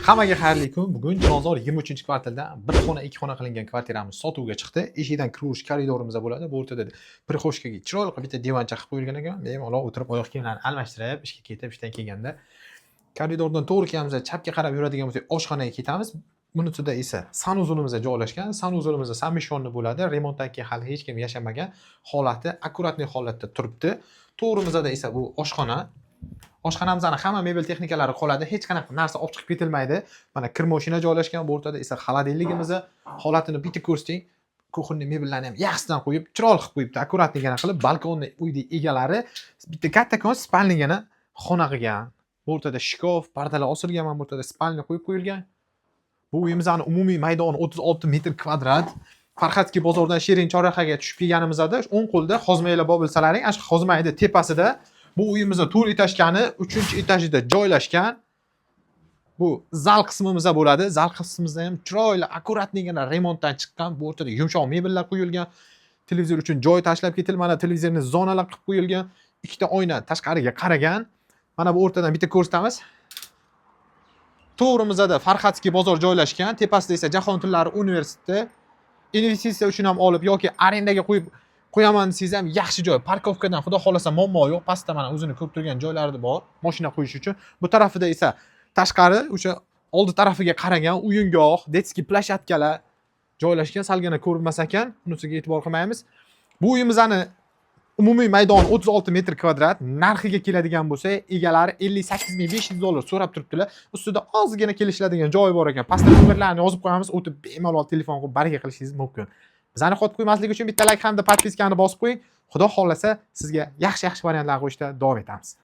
Hammaga xayrli kun. Bugun Chilonzor 23-kvartalda bir xona, ikki xona qilingan kvartiramiz sotuvga chiqdi. Eshikdan kirish koridorimiz bo'ladi. Bu o'rtada prixoshkaga chiroyli bitta divancha qilib qo'yilgan ekan. Bemalol o'tirib oyoq kiyimlarni almashtirib, ishga ketib, ishdan kelganda koridordan to'g'ri kelamiz, chapga qarab yuradigan bo'lsak, oshxonaga ketamiz. Bunisida esa sanuzulimiz joylashgan. Sanuzulimiz samishonni bo'ladi. Remontdan keyin hali hech kim yashamagan holati, akkuratniy holatda turibdi. To'g'rimizda esa bu oshxona. Oshxonamizning hamma mebel texnikalari qoladi. Hech qanaqa narsa olib chiqib ketilmaydi. Mana kir mashina joylashgan, bu o'rtada esa xolodilligimiz holatini bitta ko'rsating. Kuxonning mebellarni ham yaxshidan qo'yib, chiroyli qilib qo'yibdi. Akkuratligini qilib, balkonni uyning egalari bitta kattakon spalnigini xona qilgan. Bu o'rtada shkaf, pardalar osilgan, mana bu o'rtada spalni qo'yib qo'yilgan. Bu uyimizning umumiy maydoni 36 metr kvadrat. Farxatskiy bozordan Shirin chorrahaga tushib kelganimizda o'ng qo'lda hozmaylar bor bilsalaring, ana shu hozmayni tepasida bu uyimizda 4 etajkani 3-etajda joylashgan. Bu zal qismimiz bo'ladi. Zal qismimizda ham chiroyli, akkuratligina remontdan chiqqan. Bu o'rtada yumshoq mebellar qo'yilgan. Televizor uchun joy tashlab ketilgan. Mana televizorni zonalar qilib qo'yilgan. Ikkita oyna tashqariga qaragan. Mana bu o'rtadan bitta ko'rsatamiz. To'g'rimizda Farxatskiy bozor joylashgan. Tepasida esa Jahon tillari universiteti. Investitsiya uchun ham olib yoki arendaga qo'yaman desangiz ham yaxshi joy. Parkovkadan xudo xolasa muammo yo'q. Pastda mana o'zini ko'rib turgan joylari bor, mashina qo'yish uchun. Bu tarafida esa tashqari o'sha oldi tarafiga qaragan o'yingoh, detskiy plashatkalar joylashgan. Salgina ko'rinmas ekan, bunisiga e'tibor qilmaymiz. Bu uyimizning umumiy maydoni 36 metr kvadrat. Narxiga keladigan bo'lsa, egalari $58,500 so'rab turibdilar. Ustida ozgina kelishiladigan joy bor ekan. Pastda nomerlarni yozib qo'yamiz, o'tib bemalol telefon qilib baraka qilishingiz mumkin. Bizani qotib qo'ymaslik uchun bitta like hamda podpiskani bosib qo'ying. Xudo xolasa sizga yaxshi variantlar qo'yishda davom etamiz.